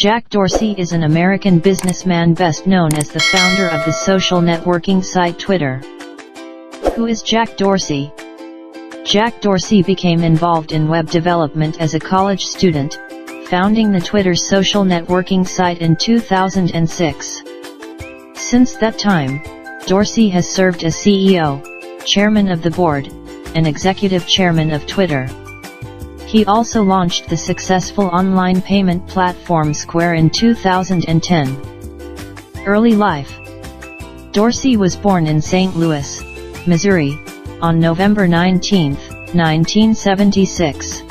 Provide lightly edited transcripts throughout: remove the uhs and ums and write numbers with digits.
Jack Dorsey is an American businessman best known as the founder of the social networking site Twitter. Who is Jack Dorsey? Jack Dorsey became involved in web development as a college student, founding the Twitter social networking site in 2006. Since that time, Dorsey has served as CEO, chairman of the board, and executive chairman of Twitter. He also launched the successful online payment platform Square in 2010. Early life. Dorsey was born in St. Louis, Missouri, on November 19, 1976.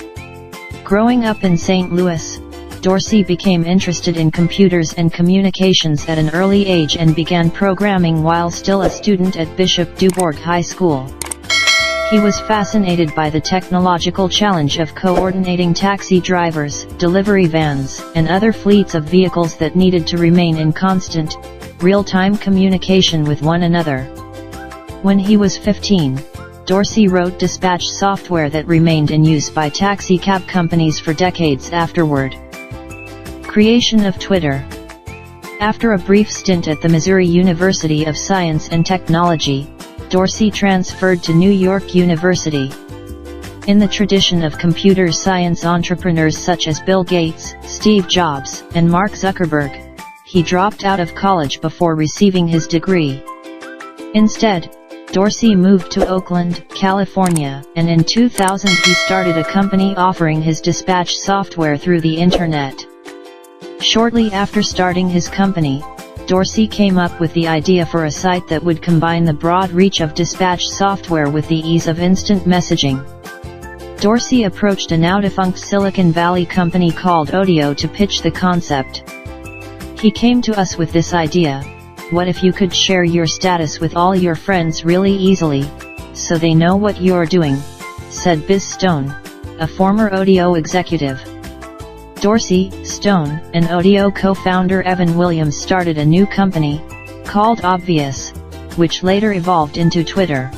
Growing up in St. Louis, Dorsey became interested in computers and communications at an early age and began programming while still a student at Bishop Dubourg High School. He was fascinated by the technological challenge of coordinating taxi drivers, delivery vans, and other fleets of vehicles that needed to remain in constant, real-time communication with one another. When he was 15, Dorsey wrote dispatch software that remained in use by taxi cab companies for decades afterward. Creation of Twitter. After a brief stint at the Missouri University of Science and Technology, Dorsey transferred to New York University. In the tradition of computer science entrepreneurs such as Bill Gates, Steve Jobs, and Mark Zuckerberg, he dropped out of college before receiving his degree. Instead, Dorsey moved to Oakland, California, and in 2000 he started a company offering his dispatch software through the internet. Shortly after starting his company, Dorsey came up with the idea for a site that would combine the broad reach of dispatch software with the ease of instant messaging. Dorsey approached a now-defunct Silicon Valley company called Odeo to pitch the concept. He came to us with this idea: what if you could share your status with all your friends really easily, so they know what you're doing, said Biz Stone, a former Odeo executive. Dorsey, Stone, and Odeo co-founder Evan Williams started a new company, called Obvious, which later evolved into Twitter.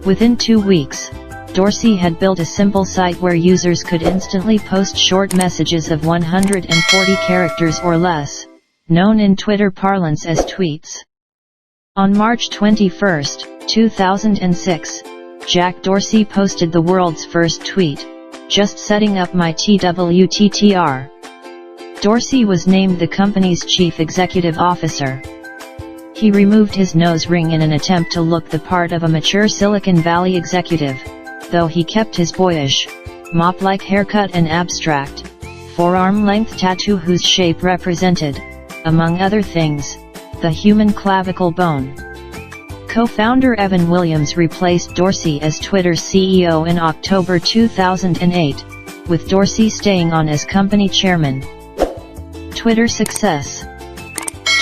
Within 2 weeks, Dorsey had built a simple site where users could instantly post short messages of 140 characters or less, known in Twitter parlance as tweets. On March 21, 2006, Jack Dorsey posted the world's first tweet: "Just setting up my TWTTR." Dorsey was named the company's chief executive officer. He removed his nose ring in an attempt to look the part of a mature Silicon Valley executive, though he kept his boyish, mop-like haircut and abstract, forearm-length tattoo whose shape represented, among other things, the human clavicle bone. Co-founder Evan Williams replaced Dorsey as Twitter's CEO in October 2008, with Dorsey staying on as company chairman. Twitter success.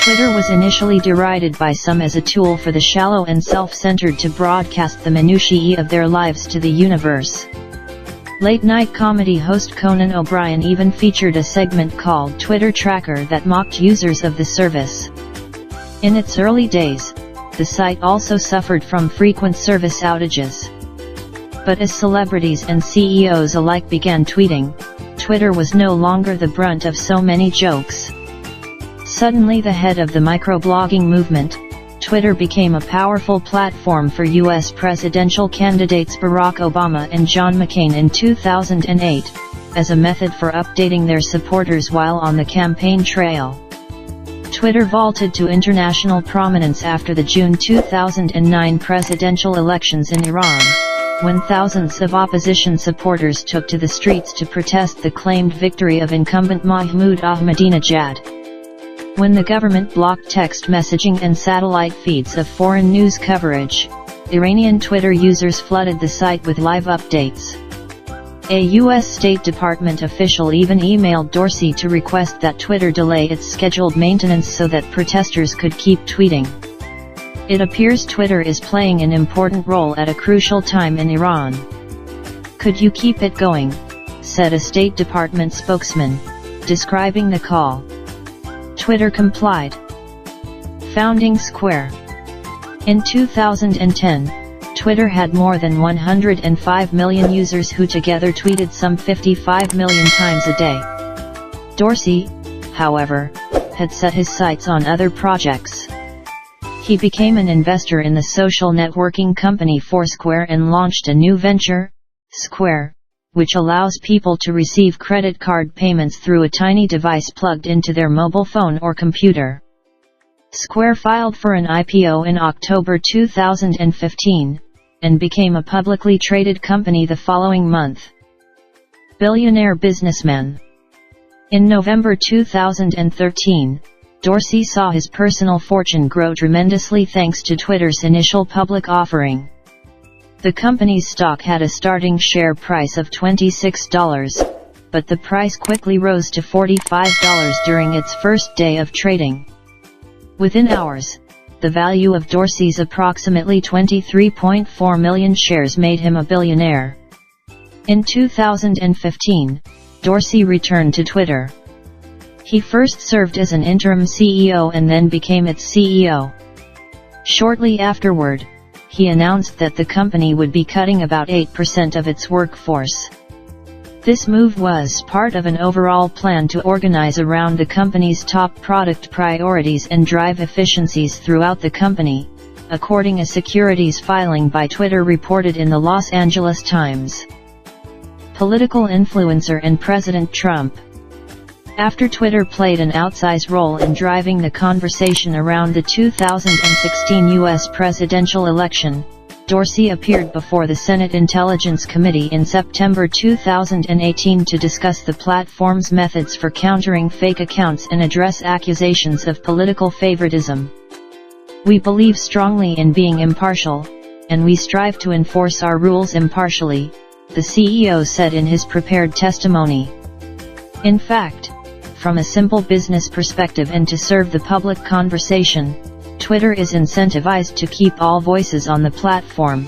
Twitter was initially derided by some as a tool for the shallow and self-centered to broadcast the minutiae of their lives to the universe. Late-night comedy host Conan O'Brien even featured a segment called Twitter Tracker that mocked users of the service. In its early days, the site also suffered from frequent service outages. But as celebrities and CEOs alike began tweeting, Twitter was no longer the brunt of so many jokes. Suddenly the head of the microblogging movement, Twitter became a powerful platform for U.S. presidential candidates Barack Obama and John McCain in 2008, as a method for updating their supporters while on the campaign trail. Twitter vaulted to international prominence after the June 2009 presidential elections in Iran, when thousands of opposition supporters took to the streets to protest the claimed victory of incumbent Mahmoud Ahmadinejad. When the government blocked text messaging and satellite feeds of foreign news coverage, Iranian Twitter users flooded the site with live updates. A U.S. State Department official even emailed Dorsey to request that Twitter delay its scheduled maintenance so that protesters could keep tweeting. It appears Twitter is playing an important role at a crucial time in Iran. "Could you keep it going?" said a State Department spokesman, describing the call. Twitter complied. Founding Square. In 2010, Twitter had more than 105 million users who together tweeted some 55 million times a day. Dorsey, however, had set his sights on other projects. He became an investor in the social networking company Foursquare and launched a new venture, Square, which allows people to receive credit card payments through a tiny device plugged into their mobile phone or computer. Square filed for an IPO in October 2015, and became a publicly traded company the following month. Billionaire businessman. In November 2013, Dorsey saw his personal fortune grow tremendously thanks to Twitter's initial public offering. The company's stock had a starting share price of $26, but the price quickly rose to $45 during its first day of trading. Within hours, the value of Dorsey's approximately 23.4 million shares made him a billionaire. In 2015, Dorsey returned to Twitter. He first served as an interim CEO and then became its CEO. Shortly afterward, he announced that the company would be cutting about 8% of its workforce. This move was part of an overall plan to organize around the company's top product priorities and drive efficiencies throughout the company, according to a securities filing by Twitter reported in the Los Angeles Times. Political influencer and President Trump. After Twitter played an outsized role in driving the conversation around the 2016 U.S. presidential election, Dorsey appeared before the Senate Intelligence Committee in September 2018 to discuss the platform's methods for countering fake accounts and address accusations of political favoritism. "We believe strongly in being impartial, and we strive to enforce our rules impartially," the CEO said in his prepared testimony. In fact, from a simple business perspective and to serve the public conversation, Twitter is incentivized to keep all voices on the platform.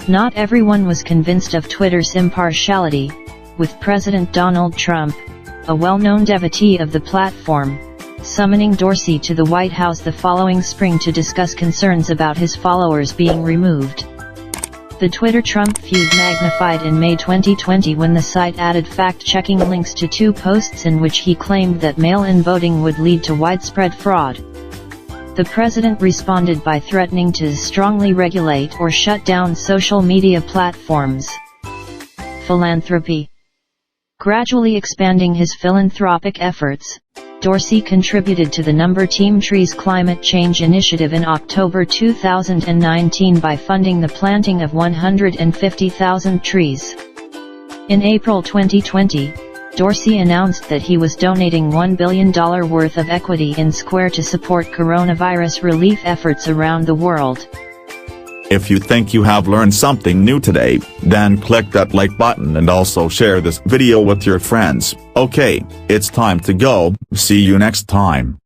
Not everyone was convinced of Twitter's impartiality, with President Donald Trump, a well-known devotee of the platform, summoning Dorsey to the White House the following spring to discuss concerns about his followers being removed. The Twitter-Trump feud magnified in May 2020 when the site added fact-checking links to two posts in which he claimed that mail-in voting would lead to widespread fraud. The president responded by threatening to strongly regulate or shut down social media platforms. Philanthropy. Gradually expanding his philanthropic efforts, Dorsey contributed to the Number Team Trees climate change initiative in October 2019 by funding the planting of 150,000 trees. In April 2020, Dorsey announced that he was donating $1 billion worth of equity in Square to support coronavirus relief efforts around the world. If you think you have learned something new today, then click that like button and also share this video with your friends. Okay, it's time to go. See you next time.